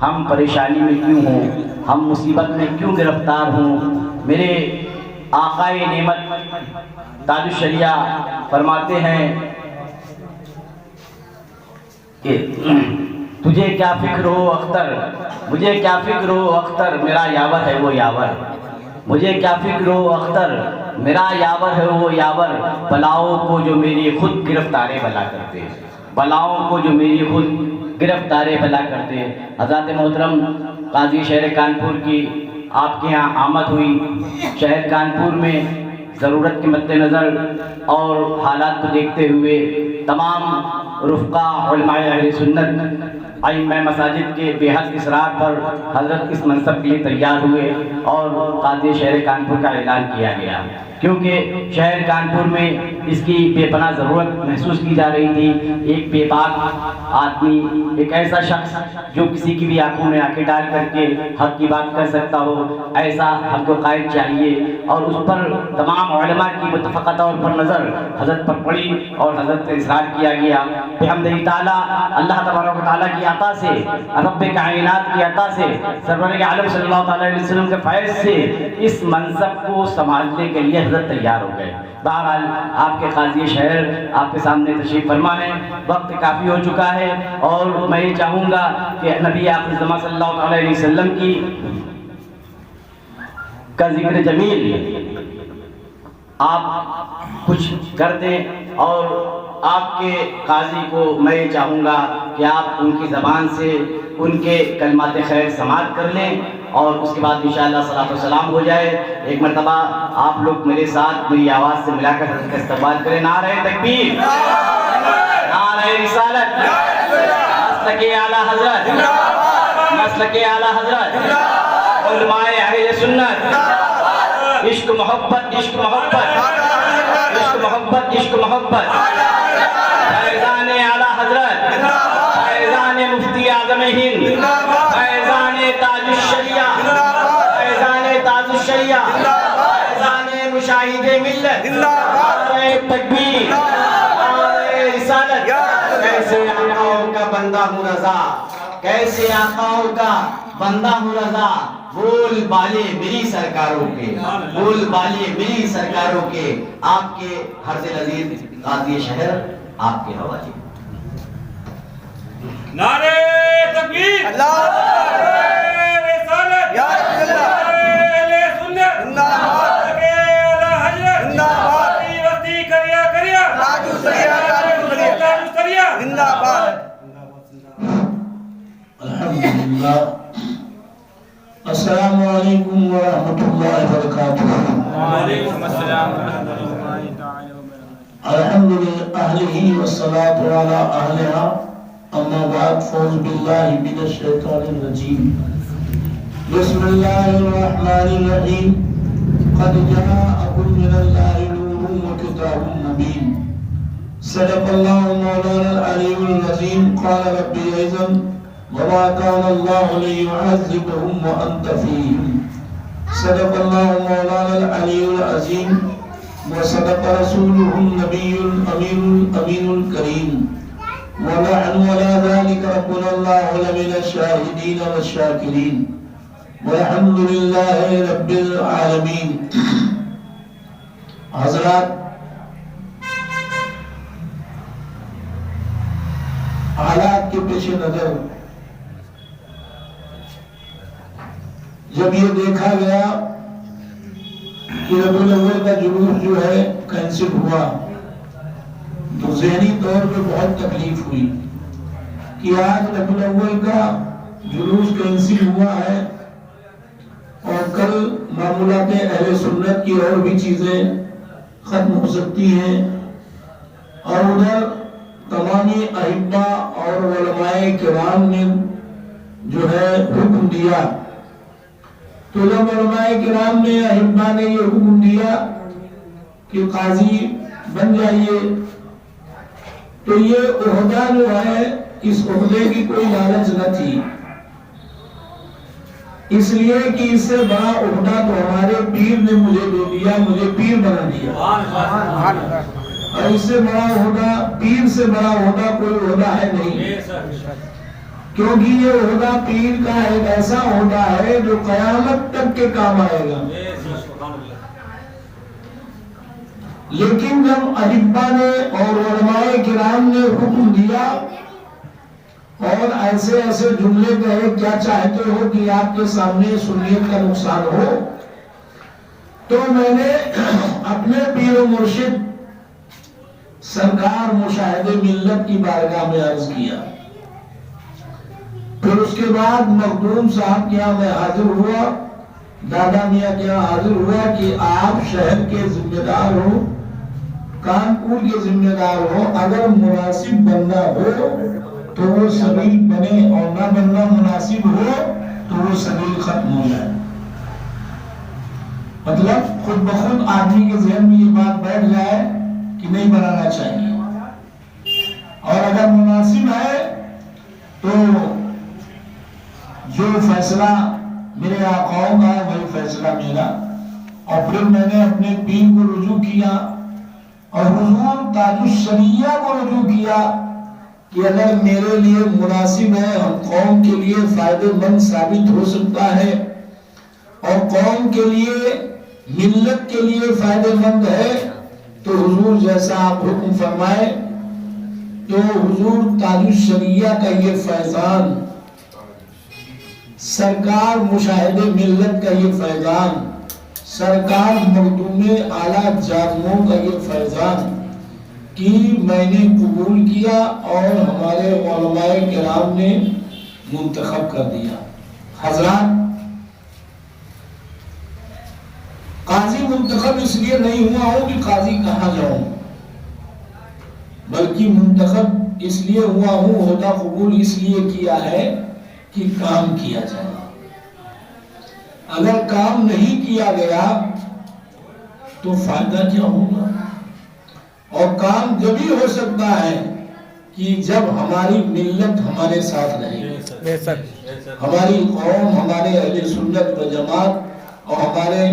ہم پریشانی میں کیوں ہوں، ہم مصیبت میں کیوں گرفتار ہوں؟ میرے آقائے نعمت تاج الشریعہ فرماتے ہیں کہ تجھے کیا فکر ہو اختر، مجھے کیا فکر ہو اختر، میرا یاور ہے وہ یاور، مجھے کیا فکر ہو اختر، میرا یاور ہے وہ یاور، بلاؤں کو جو میری خود گرفتارے بلا کرتے، بلاؤں کو جو میری خود گرفتارے بلا کرتے۔ حضرات محترم قاضی شہر کانپور کی آپ کے یہاں آمد ہوئی۔ شہر کانپور میں ضرورت کے مد نظر اور حالات کو دیکھتے ہوئے تمام رفقا علماء اہل سنت ائمہ مساجد کے بے حد اصرار پر حضرت اس منصب کے لیے تیار ہوئے اور قاضی شہر کانپور کا اعلان کیا گیا، کیونکہ شہر کانپور میں اس کی بے پناہ ضرورت محسوس کی جا رہی تھی۔ ایک بے پاک آدمی، ایک ایسا شخص جو کسی کی بھی آنکھوں میں آنکھیں ڈال کر کے حق کی بات کر سکتا ہو، ایسا ہم کو قائد چاہیے، اور اس پر تمام علماء کی متفقہ طور پر نظر حضرت پر پڑی اور حضرت سے اصرار کیا گیا۔ بحمدہ تعالیٰ اللہ تبارک و تعالیٰ کی عطا سے، رب کائنات کی عطا سے، سرور عالم صلی اللہ علیہ وسلم کے فیض سے اس منصب کو سنبھالنے کے لیے حضرت تیار ہو گئے۔ بہرحال آپ کے قاضی شہر آپ کے سامنے تشریف فرما ہے، وقت کافی ہو چکا ہے، اور میں یہ چاہوں گا کہ نبی آخر الزمان صلی اللہ علیہ وسلم کی کا ذکر جمیل آپ کچھ کر دیں، اور آپ کے قاضی کو میں یہ چاہوں گا کہ آپ ان کی زبان سے ان کے کلمات خیر سماعت کر لیں، اور اس کے بعد انشاءاللہ صلاۃ و سلام ہو جائے۔ ایک مرتبہ آپ لوگ میرے ساتھ میری آواز سے ملا کر حضرت کا استقبال کریں۔ نعرہ تکبیر، نعرہ رسالت، مسلک اعلیٰ حضرت، مسلک اعلیٰ حضرت، علماء اہل سنت، عشق محبت، عشق محبت، عشق محبت، عشق محبت، فیضان اعلیٰ حضرت، فیضان مفتی اعظم ہند، فیضان تاج الشریعہ، فیضان تاج الشریعہ، فیضان مشاہد ملت، نعرہ تکبیر، نعرہ رسالت۔ کیسے آقاؤں کا بندہ ہوں رضا، کیسے آقاؤں کا بندہ ہوں رضا، بول بالے میری سرکاروں کے، بول بالے میری سرکاروں کے، آپ کے حرز عزیز قاضی شہر آپ کے حوالے۔ نعرہ تکبیر، نعرہ رسالت، نعرہ سنت، مسلک اعلیٰ حضرت، وسطی کریا کریا، تاج الشریعہ، زندہ باد۔ الحمدللہ۔ السلام علیکم ورحمۃ اللہ وبرکاتہ۔ وعلیکم السلام ورحمۃ اللہ تعالی وبرکاتہ۔ الحمد للہ والصلاة علی اہلہا، اما بعد، فوز باللہ من الشیطان الرجیم، بسم اللہ الرحمن الرحیم، قد جاءکم من اللہ نور وکتاب مبین، صدق اللہ مولانا العلی العظیم، قال رب العزم وما كان الله ليعذبهم وأنت فيهم، صدق الله مولانا العلي العظيم، وصدق رسوله النبي الأمين الكريم، ونحن على ذلك ربنا الله لمن الشاهدين والشاكرين، والحمد لله رب العالمين۔ حضرات، حالات کے پیش نظر جب یہ دیکھا گیا کہ ربیع الاول کا جلوس جو ہے کینسل ہوا، تو ذہنی طور پہ بہت تکلیف ہوئی کہ آج ربیع الاول کا جلوس کینسل ہوا ہے، اور کل معمولات اہل سنت کی اور بھی چیزیں ختم ہو سکتی ہیں، اور ادھر تمامی ائمہ اور علماء کرام نے جو ہے حکم دیا۔ تو جب علماء کرام نے، ائمہ نے یہ حکم دیا کہ قاضی بن جائیے، تو یہ عہدہ جو ہے، اس عہدے کی کوئی لالچ نہ تھی، اس لیے کہ اس سے بڑا عہدہ تو ہمارے پیر نے مجھے دے دیا، مجھے پیر بنا دیا، اور اس سے بڑا عہدہ، پیر سے بڑا عہدہ کوئی عہدہ ہے نہیں۔ کیونکہ یہ عہدہ پیر کا ایک ایسا عہدہ ہے جو قیامت تک کے کام آئے گا. لیکن جب احبا نے اور علماء کرام نے حکم دیا اور ایسے ایسے جملے کہے کیا چاہتے ہو کہ آپ کے سامنے سنیت کا نقصان ہو، تو میں نے اپنے پیر و مرشد سرکار مشاہد ملت کی بارگاہ میں عرض کیا. پھر اس کے بعد مخدوم صاحب کے یہاں میں حاضر ہوا، دادا میاں کے یہاں حاضر ہوا کہ آپ شہر کے ذمہ دار ہو، کانپور کے ذمہ دار ہو، اگر مناسب بننا ہو تو وہ سبیل بنے اور نہ بننا مناسب ہو تو وہ سبیل ختم ہو جائے. مطلب خود بخود آدمی کے ذہن میں یہ بات بیٹھ جائے کہ نہیں بنانا چاہیے، اور اگر مناسب ہے تو جو فیصلہ میرے آقاؤں کا وہی فیصلہ میرا. اور پھر میں نے اپنے پیر کو رجوع کیا اور حضور تاج الشریعہ کو رجوع کیا کہ اگر میرے لیے مناسب ہے، ہم قوم کے لیے فائدہ مند ثابت ہو سکتا ہے اور قوم کے لیے ملت کے لیے فائدہ مند ہے، تو حضور جیسا آپ حکم فرمائے. تو حضور تاج الشریعہ کا یہ فیضان، سرکار مشاہد ملت کا یہ فیضان، سرکار مخدوم اعلیٰ جاذبوں کا یہ فیضان کہ میں نے قبول کیا اور ہمارے علماء کرام نے منتخب کر دیا. حضرات، قاضی منتخب اس لیے نہیں ہوا ہوں کہ قاضی کہاں جاؤں، بلکہ منتخب اس لیے ہوا ہوں، عہدہ قبول اس لیے کیا ہے کہ کام کیا جائے. اگر کام نہیں کیا گیا تو فائدہ کیا ہوگا؟ اور کام جب ہی ہو سکتا ہے کہ جب ہماری ملت ہمارے ساتھ رہے گی، ہماری قوم، ہمارے اہل سنت و جماعت اور ہمارے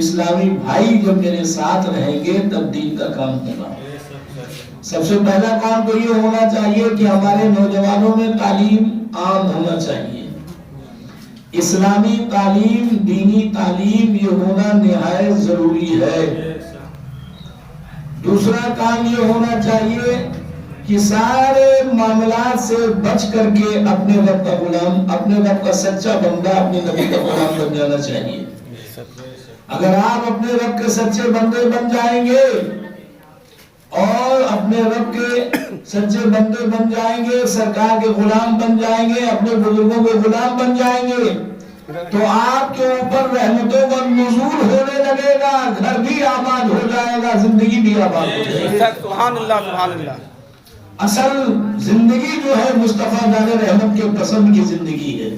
اسلامی بھائی جب میرے ساتھ رہیں گے تب دین کا کام ہوگا. سب سے پہلا کام تو یہ ہونا چاہیے کہ ہمارے نوجوانوں میں تعلیم عام ہونا چاہیے. اسلامی تعلیم، دینی تعلیم یہ ہونا نہایت ضروری ہے. دوسرا کام یہ ہونا چاہیے کہ سارے معاملات سے بچ کر کے اپنے رب کا غلام، اپنے رب کا سچا بندہ، اپنے نبی کا غلام بن جانا چاہیے. اگر آپ اپنے رب کے سچے بندے بن جائیں گے اور اپنے رب کے سچے بندے بن جائیں گے، سرکار کے غلام بن جائیں گے، اپنے بزرگوں کے غلام بن جائیں گے، تو آپ کے اوپر رحمتوں کا نزول ہونے لگے گا، گھر بھی آباد ہو جائے گا، زندگی بھی آباد ہو جائے گی. سبحان اللہ، سبحان اللہ. اصل زندگی جو ہے مصطفیٰ دار رحمت کے پسند کی زندگی ہے.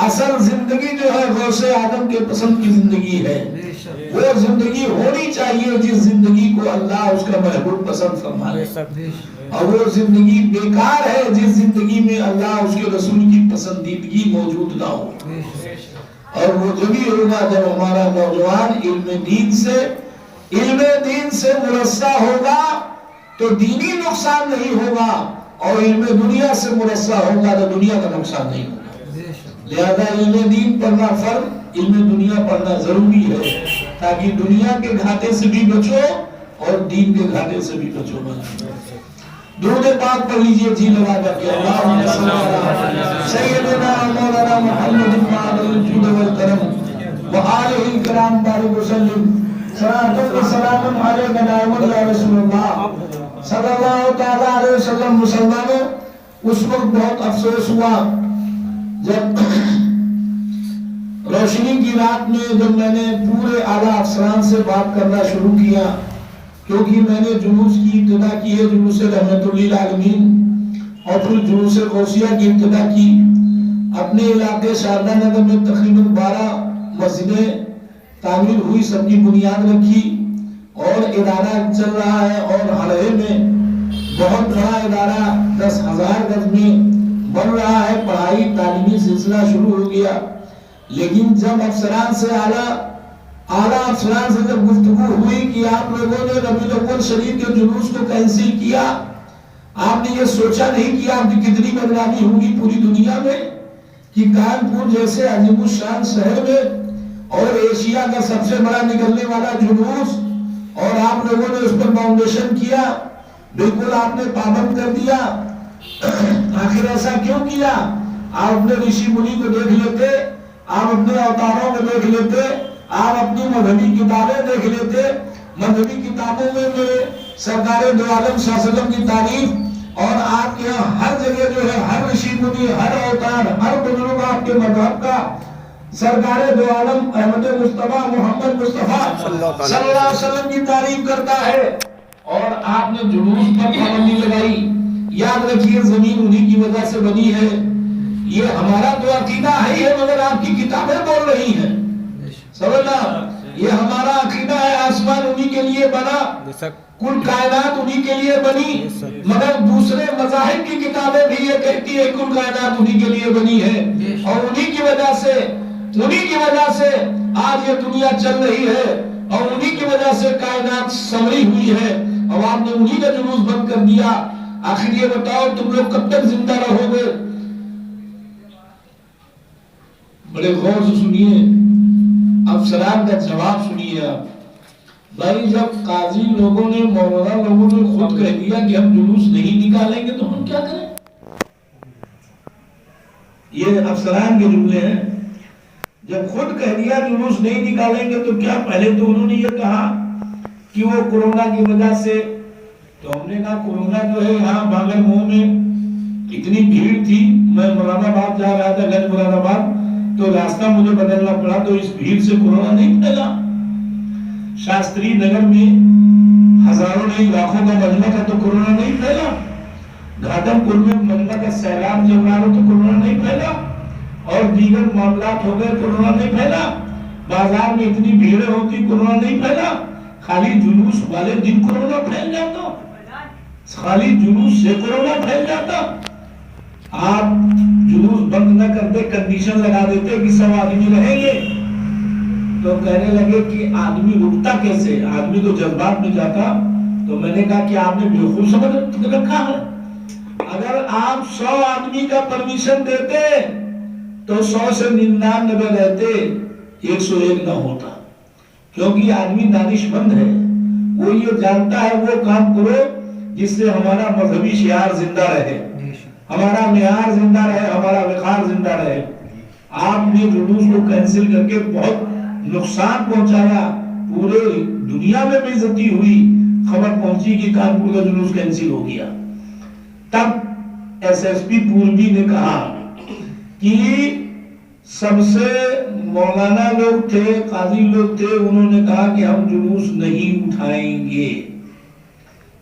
اصل زندگی جو ہے غوث اعظم کے پسند کی زندگی ہے. وہ زندگی ہونی چاہیے جس زندگی کو اللہ اس کا محبوب پسند فرمائے، اور وہ زندگی بیکار ہے جس زندگی میں اللہ اس کے رسول کی پسندیدگی موجود نہ ہو. اور وہ جبھی ہوگا جب ہمارا نوجوان علم دین سے مرصع ہوگا تو دینی نقصان نہیں ہوگا، اور علم دنیا سے مرصع ہوگا تو دنیا کا نقصان نہیں ہوگا. لہذا علم دین پڑھنا فرض، علم دنیا پڑھنا ضروری ہے تاکہ دنیا کے گھاٹے سے بھی بچو اور دین کے گھاٹے سے بھی بچو. درود پاک پڑھ لیجئے جی لگا کر کے. اللہم صلی علی سیدنا مولانا محمد وعلی الجود والکرم وآلہ الکرام بارک وسلم. صلاۃ و سلام علیک یا رسول اللہ صلی اللہ تعالی علیہ وسلم. مسلمانوں، اس وقت بہت افسوس ہوا جب روشنی کی رات میں جب میں نے پورے اعلیٰ افسران سے بات کرنا شروع کیا، کیونکہ میں نے جلوس کی ابتدا کی ہے، جلوس رحمت للعالمین، اور پھر جلوس غوثیہ کی ابتدا کی. اپنے علاقے شاردا نگر میں تقریباً 12 مسجدیں تعمیر ہوئی، سب کی بنیاد رکھی اور ادارہ چل رہا ہے. اور ہڑے میں بہت بڑا ادارہ 10,000 گز میں بن رہا ہے، پڑھائی تعلیمی سلسلہ شروع ہو گیا. لیکن جب افسران سے اعلیٰ افسران سے جب گفتگو ہوئی کہ آپ لوگوں نے ربیع الاول شریف کے جلوس کو کینسل کیا آپ نے یہ سوچا نہیں کہ آپ کی کتنی بدنامی ہوگی پوری دنیا میں کہ کانپور جیسے عظیم الشان شہر میں اور ایشیا کا سب سے بڑا نکلنے والا جلوس، اور آپ لوگوں نے اس پر فاؤنڈیشن کیا، بالکل آپ نے پابند کر دیا۔ آخر ایسا کیوں کیا؟ آپ اپنے رشی منی کو دیکھ لیتے، آپ اپنے اوتاروں کو دیکھ لیتے، آپ اپنی مذہبی کتابیں دیکھ لیتے۔ مذہبی کتابوں میں میرے سرکار دو عالم صلی اللہ علیہ وسلم کی تعریف، اور آپ کے یہاں ہر جگہ جو ہے ہر رشی منی، ہر اوتار، ہر بزرگ آپ کے مذہب کا سرکار دو عالم احمد مصطفیٰ محمد مصطفیٰ صلی اللہ علیہ وسلم کی تعریف کرتا ہے، اور آپ نے جلوس پر پابندی لگائی۔ یاد رکھیے زمین انہی کی وجہ سے بنی ہے، یہ ہمارا تو عقیدہ ہے ہی ہے، مگر آپ کی کتابیں بول رہی ہیں، سمجھنا، یہ ہمارا عقیدہ ہے۔ آسمان انہی کے لیے بنا، کل کائنات انہی کے لیے بنی، مگر دوسرے مذاہب کی کتابیں بھی یہ کہتی ہے کل کائنات انہی کے لیے بنی ہے، اور انہی کی وجہ سے آج یہ دنیا چل رہی ہے، اور انہی کی وجہ سے کائنات سنوری ہوئی ہے، اور آپ نے انہی کا جلوس بند کر دیا۔ آخر یہ بتاؤ تم لوگ کب تک زندہ رہو گے؟ بڑے غور سے سنیے، افسران کا جواب سنیے آپ۔ بھائی جب قاضی لوگوں نے، مولانا لوگوں نے خود کہہ دیا کہ ہم جلوس نہیں نکالیں گے تو ہم کیا کریں؟ یہ افسران کے جملے ہیں، جب خود کہہ دیا جلوس نہیں نکالیں گے تو کیا؟ پہلے تو انہوں نے یہ کہا کہ وہ کورونا کی وجہ سے، تو ہم نے کہا کورونا جو ہے یہاں باغل مو میں اتنی بھیڑ تھی، میں مراد آباد جا رہا تھا، گنج مراد آباد، تو راستہ مجھے بدلنا پڑا، تو اس بھیڑ سے کورونا نہیں پھیلا۔ شاستری نگر میں ہزاروں نہیں لاکھوں کا مجمع کا تو کورونا نہیں پھیلا۔ گھاٹم پور میں مجمع کا سیلاب جب رہا تو کورونا نہیں پھیلا، اور دیگر معاملات ہو گئے کورونا نہیں پھیلا۔ بازار میں اتنی بھیڑیں ہوتی کورونا نہیں پھیلا، خالی جلوس والے دن کورونا پھیل جاتا، خالی جلوس سے کورونا پھیل جاتا۔ آپ جلوس بند نہ کرتے، کنڈیشن لگا دیتے کہ 100 آدمی رہیں گے، تو کہنے لگے کہ آدمی رکتا کیسے؟ آدمی تو جذبات میں جاتا۔ تو میں نے کہا کہ آپ نے بیوقوف سمجھ رکھا ہے، اگر آپ 100 آدمی کا پرمیشن دیتے تو 100 سے 99 رہتے، 101 نہ ہوتا، کیونکہ آدمی دانش مند ہے، وہ یہ جانتا ہے وہ کام کرو جس سے ہمارا مذہبی شعار زندہ رہے، ہمارا معیار زندہ رہے، ہمارا وقار زندہ رہے۔ آپ نے جلوس کو کینسل کر کے بہت نقصان پہنچایا، پورے دنیا میں بے عزتی ہوئی، خبر پہنچی کہ کانپور کا جلوس کینسل ہو گیا۔ تب ایس ایس پی پوربی نے کہا کہ سب سے مولانا لوگ تھے، قاضی لوگ تھے، انہوں نے کہا کہ ہم جلوس نہیں اٹھائیں گے۔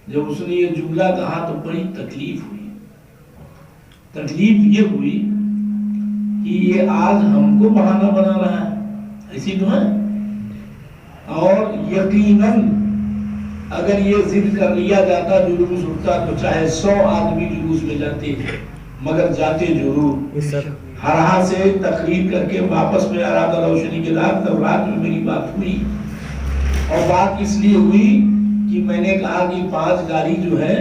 جب اس نے یہ جملہ کہا تو بڑی تکلیف ہوئی۔ تکلیف یہ ہوئی کہ یہ آج ہم کو بہانہ بنا رہا ہے، ایسی تو ہے، اور یقیناً اگر یہ ضد کر لیا جاتا جلوس اٹھتا تو چاہے 100 آدمی جلوس میں جاتے، مگر جاتے ضرور۔ ہرہا سے تقریر کر کے واپس میں آ رہا تھا روشنی کے رات، تب رات میں میری بات ہوئی، اور بات اس لیے ہوئی کہ میں نے کہا کہ 5 گاڑی جو ہے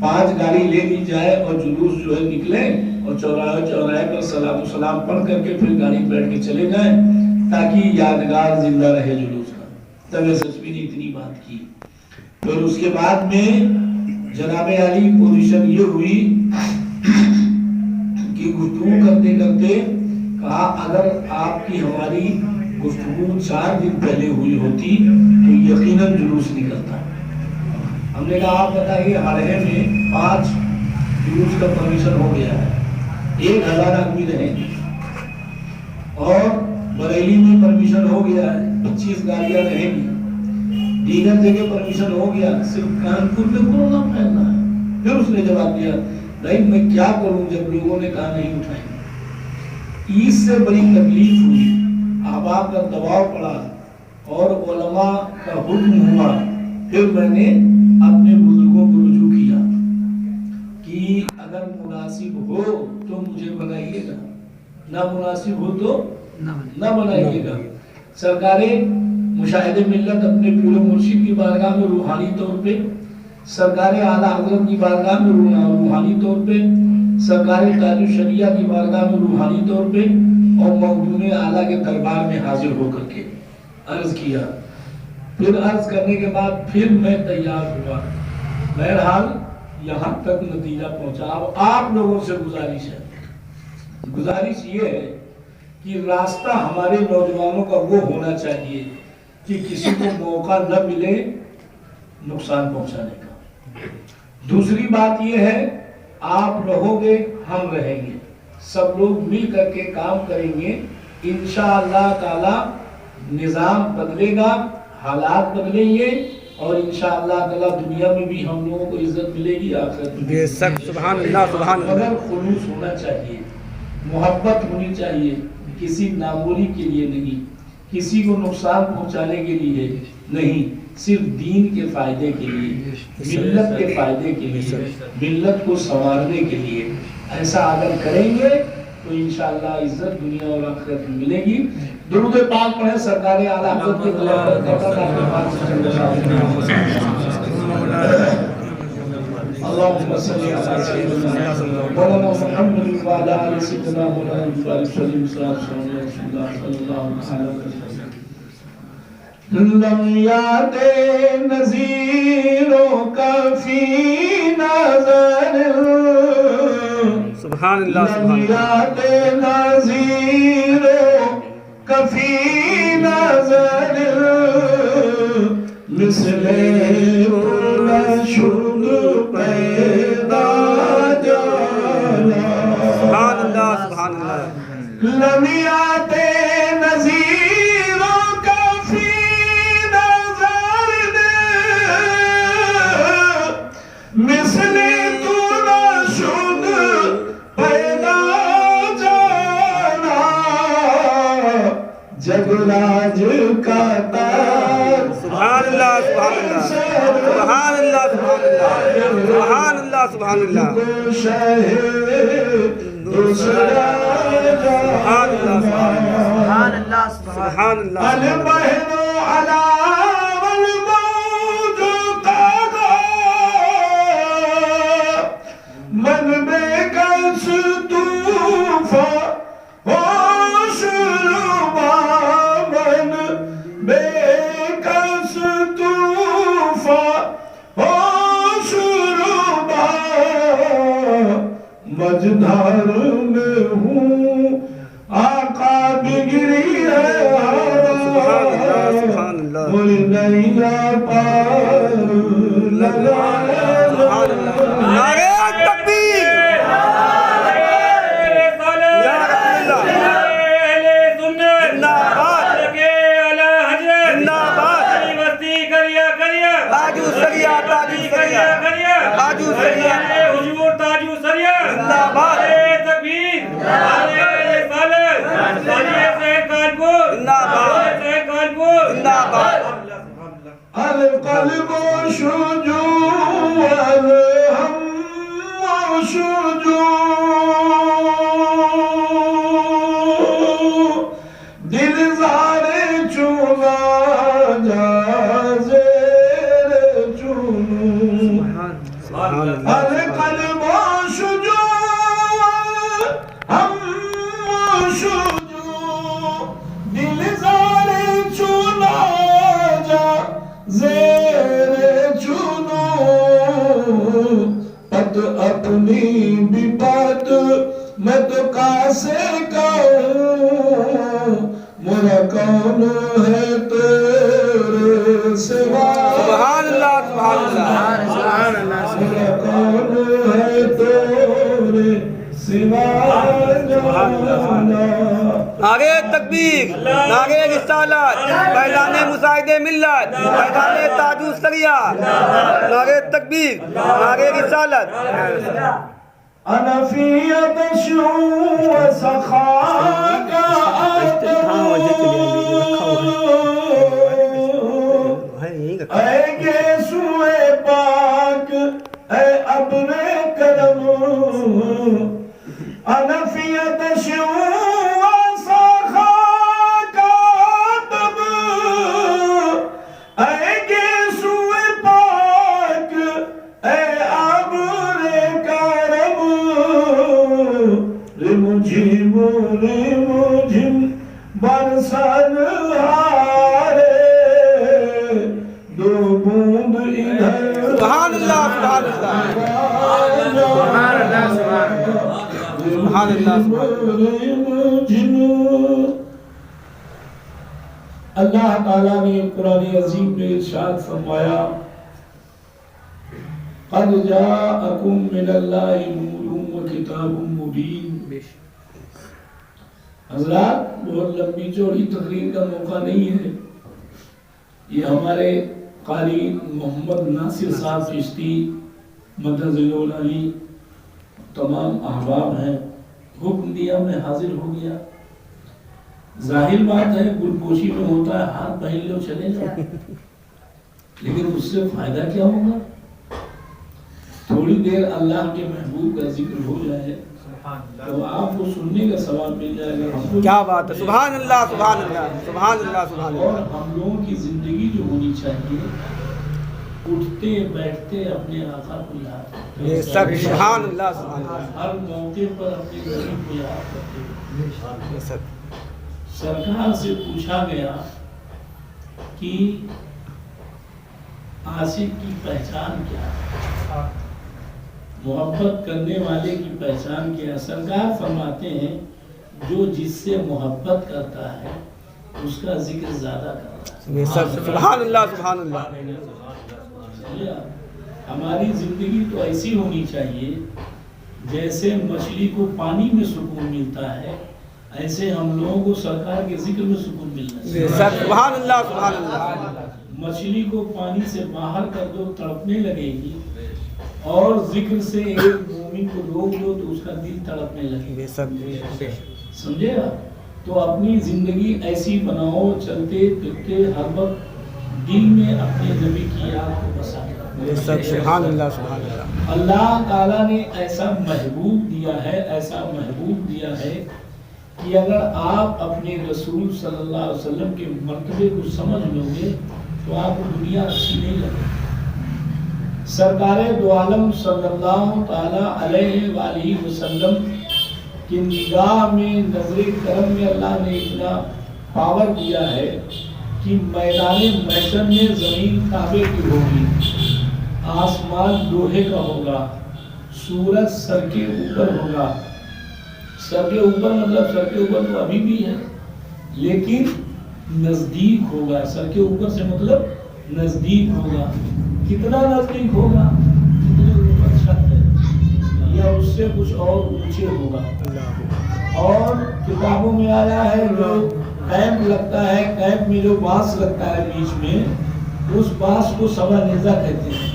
5 گاڑی لے لی جائے اور جلوس جو ہے نکلے، اور چوراہے پر سلام و سلام پڑھ کر کے پھر گاڑی بیٹھ کے چلے جائیں، تاکہ یادگار زندہ رہے جلوس کا۔ تب ایس ایس پی نے اتنی بات کی۔ پھر اس کے بعد میں جناب عالی پوزیشن یہ ہوئی کہ گفتگو کرتے کرتے کہا اگر آپ کی ہماری گفتگو 4 دن پہلے ہوئی ہوتی تو یقیناً جلوس نکلتا۔ ہم نے کہا آپ بتائیے، ہارہے میں 5 جلوس کا پرمیشن ہو گیا ہے، 1000 آدمی رہیں گے، اور بریلی میں پرمیشن ہو گیا ہے، 25 گاڑیاں رہیں گی، دیگر جگہ پرمیشن ہو گیا، صرف کانپور میں کورونا پھیلنا ہے۔ پھر اس نے جواب دیا نہیں میں کیا کروں جب لوگوں نے کہا نہیں اٹھائیں گے۔ اس سے بڑی تکلیف ہوئی، احباب کا دباؤ پڑا اور علماء کا حکم ہوا۔ پھر میں نے اپنے بزرگوں کو رجوع کیا کہ اگر مناسب ہو تو مجھے بنائیے گا، نہ مناسب ہو تو نہ بنائیے گا۔ سرکار مشاہد ملت اپنے پیر و مرشد کی بارگاہ میں روحانی طور پہ سرکار اعلیٰ حضرت کی بارگاہ میں روحانی طور پہ، سرکار تاج الشریعہ کی بارگاہ میں روحانی طور پہ، اور مخدوم اعلیٰ کے دربار میں حاضر ہو کر کے عرض کیا. پھر عرض کرنے کے بعد پھر میں تیار ہوا. بہرحال یہاں تک نتیجہ پہنچا. اب آپ لوگوں سے گزارش ہے، گزارش یہ ہے کہ راستہ ہمارے نوجوانوں کا وہ ہونا چاہیے کہ کسی کو موقع نہ ملے نقصان پہنچانے کا. دوسری بات یہ ہے، آپ رہو گے ہم رہیں گے، سب لوگ مل کر کے کام کریں گے، انشاءاللہ تعالی نظام بدلے گا، حالات بدلیں گے، اور انشاءاللہ تعالی دنیا میں بھی ہم لوگوں کو عزت ملے گی، آخرت میں بھی. سبحان اللہ سبحان اللہ. مگر خلوص ہونا چاہیے، محبت ہونی چاہیے، کسی ناموری کے لیے نہیں، کسی کو نقصان پہنچانے کے لیے نہیں، صرف دین کے فائدے کے لیے، ملت کے فائدے کے لیے، ملت کو سنوارنے کے لیے. ایسا اگر کریں گے تو انشاءاللہ عزت دنیا اور آخرت میں ملے گی. درود پاک پڑھیں سرکار اعلیٰ حضرت کے اللهم صل على سيدنا مولانا محمد وعلى ال سيدنا مولانا محمد صلى الله عليه وسلم. لم یاد نظیروں کا فی نظر، سبحان اللہ لم یاد نظیروں کا فی نظر، مثل شد پیدا جانا. سبحان اللہ سبحان اللہ. لم یاد نظیروں کا فی نظر، مثل تو نہ شد پیدا جانا. جگراج کا تاج، سبحان اللہ سبحان اللہ. سبحان اللہ سبحان اللہ. سبحان اللہ سبحان اللہ. دوسرا سبحان اللہ سبحان اللہ سبحان اللہ. البہن علی والموج قضا، من بے کس طوفان ہوش ربا، من بے کس طوفان ہوش ربا. مجدھار میں ہوں آقا بگڑی ہے سبحان اللہ. کوئی نیا پار لگایا. نعرہ تکبیر. تاجو سریا تاجو سریا تاجو سریا حضور تاجو سریا زندہ باد. تکبیر، نعرہ رسالت، تاجیہ سید کانپور، زندہ باد. سید کانپور، زندہ باد. القلب شجوع الهم شجوع، دل زار چونا جا زیر چونو. سبحان اللہ. القلب شجوع الهم شجوع، دل زار چونا جا زیر چونو. پت اپنی بھی پت میں تو کاسے کہوں، میرا کون ہے تیرے سوا. سبحان اللہ سبحان اللہ. میرا کون ہے تیرے سوا جانا. نعرہ تکبیر، نعرہ رسالت، فیضان مساعد ملت، فیضان تاجو سریا. نعرہ تکبیر، نعرہ رسالت. انا فی عطش و سخاک اے گیسوئے پاک، اے ابن کرم. انا فی عطش و سخاک اے گیسوئے پاک، مجھن برسن ہارے دو بوند ادھر سبحان اللہ سبحان اللہ سبحان اللہ اللہ تعالیٰ نے قرآن عظیم میں ارشاد فرمایا قد جاءکم من اللہ نور و کتاب مبین. حضرات بہت لمبی چوڑی تقریر کا موقع نہیں ہے. یہ ہمارے قاری محمد ناصر صاحب چشتی مدد علی تمام احباب ہیں. حکم دیا میں حاضر ہو گیا. ظاہر بات ہے گلپوشی میں ہوتا ہے ہاتھ پہن لو چلے جاؤ، لیکن اس سے فائدہ کیا ہوگا؟ تھوڑی دیر اللہ کے محبوب کا ذکر ہو جائے تو آپ کو سننے کا ثواب مل جائے گا. کیا بات ہے، سبحان اللہ سبحان اللہ سبحان اللہ سبحان اور اللہ. ہم لوگوں کی زندگی جو ہونی چاہیے اٹھتے بیٹھتے اپنے آقا کو یاد کرتے، یہ سب سبحان اللہ سبحان اللہ. ہر موقع پر اپنے غریب کو یاد کرتے. یہ سب سرکار سے پوچھا گیا کہ عاشق کی پہچان کیا ہے، محبت کرنے والے کی پہچان کیا ہے؟ سرکار فرماتے ہیں جو جس سے محبت کرتا ہے اس کا ذکر زیادہ کرتا ہے. یہ سب سبحان اللہ سبحان اللہ. ہماری زندگی تو ایسی ہونی چاہیے جیسے مچھلی کو پانی میں سکون ملتا ہے، ایسے ہم لوگوں کو سرکار کے ذکر میں سکون ملنا یہ چاہیے. سب سبحان اللہ سبحان اللہ. مچھلی کو پانی سے باہر کر دو تڑپنے لگے گی، اور ذکر سے ایک مومن کو روک دو تو اس کا دل تڑپنے لگے گا. یہ سب سمجھے گا؟ تو اپنی زندگی ایسی بناؤ چلتے پھرتے ہر وقت دل میں اپنے نبی کی یاد کو بسا کے رکھو. یہ سب سبحان اللہ سبحان اللہ. اللہ تعالیٰ نے ایسا محبوب دیا ہے، ایسا محبوب دیا ہے کہ اگر آپ اپنے رسول صلی اللہ علیہ وسلم کے مرتبے کو سمجھ لو گے تو آپ کو دنیا اچھی نہیں لگے. سرکار دو عالم صلی اللہ تعالیٰ علیہ وآلہ وسلم کی نگاہ میں نظر کرم میں اللہ نے اتنا پاور دیا ہے کہ میدان محشر میں زمین کعبے کی ہوگی، آسمان لوہے کا ہوگا، سورج سر کے اوپر ہوگا. سر کے اوپر مطلب سر کے اوپر تو ابھی بھی ہے لیکن نزدیک ہوگا. سر کے اوپر سے مطلب نزدیک ہوگا. کتنا نزدیک ہوگا؟ جتنے اوپر چھت ہے یا اس سے کچھ اور اونچے ہوگا. اور کتابوں میں آیا ہے جو کیمپ لگتا ہے، کیمپ میں جو بانس لگتا ہے بیچ میں، اس بانس کو سبا نیزہ کہتے ہیں.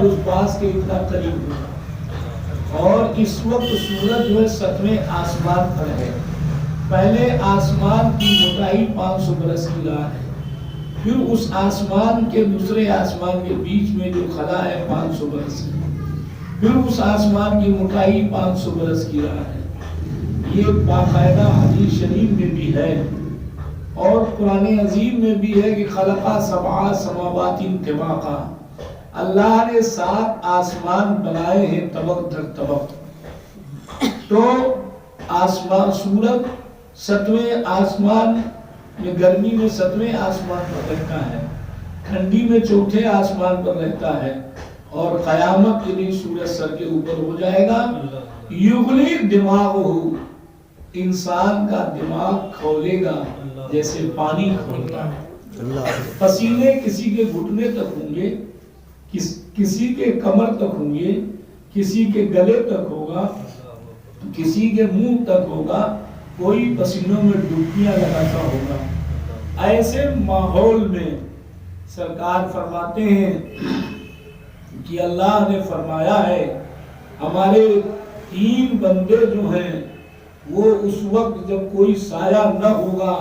اس بانس کے اتنا قریب ہوگا. اور اس وقت سورج جو ہے 7ویں آسمان پر ہے. پہلے آسمان کی موٹائی 500 برس کی راہ ہے، پھر اس آسمان کے دوسرے آسمان کے بیچ میں جو خلا ہے 500 برس کی، پھر اس آسمان کی موٹائی 500 برس کی راہ ہے. یہ باقاعدہ حدیث شریف میں بھی ہے اور قرآن عظیم میں بھی ہے کہ خلقا 7 سماوات طباقا، اللہ نے 7 آسمان بنائے ہیں طبق در طبق. تو آسمان سورج 7ویں آسمان میں، گرمی میں 7ویں آسمان پر رہتا ہے، ٹھنڈی میں 4تھے آسمان پر رہتا ہے، اور قیامت کے دن سورج سر کے اوپر ہو جائے گا. یغلی دماغہ، انسان کا دماغ کھولے گا جیسے پانی کھولتا ہے. پسینے کسی کے گھٹنے تک ہوں گے، کسی کے کمر تک ہوں گے، کسی کے گلے تک ہوگا، کسی کے منہ تک ہوگا، کوئی پسینوں میں ڈبکیاں لگاتا ہوگا. ایسے ماحول میں سرکار فرماتے ہیں کہ اللہ نے فرمایا ہے ہمارے 3 بندے جو ہیں وہ اس وقت جب کوئی سایہ نہ ہوگا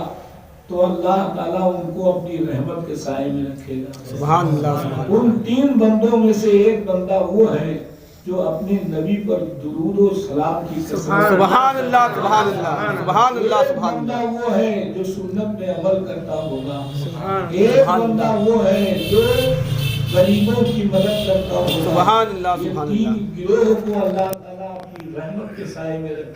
تو اللہ تعالیٰ ان کو اپنی رحمت کے سائے میں رکھے گا. سبحان اللہ. ان 3 بندوں میں سے ایک بندہ وہ ہے جو اپنے نبی پر درود و سلام کی قسم. سبحان اللہ سبحان اللہ سبحان اللہ سبحان بندہ اللہ. وہ ہے جو سنت میں عمل کرتا ہوگا. ایک بندہ وہ ہے جو غریبوں کی مدد کرتا ہوگا. سبحان اللہ یہ سبحان 3 اللہ. گروہ کو اللہ تعالیٰ اپنی رحمت کے سائے میں رکھے.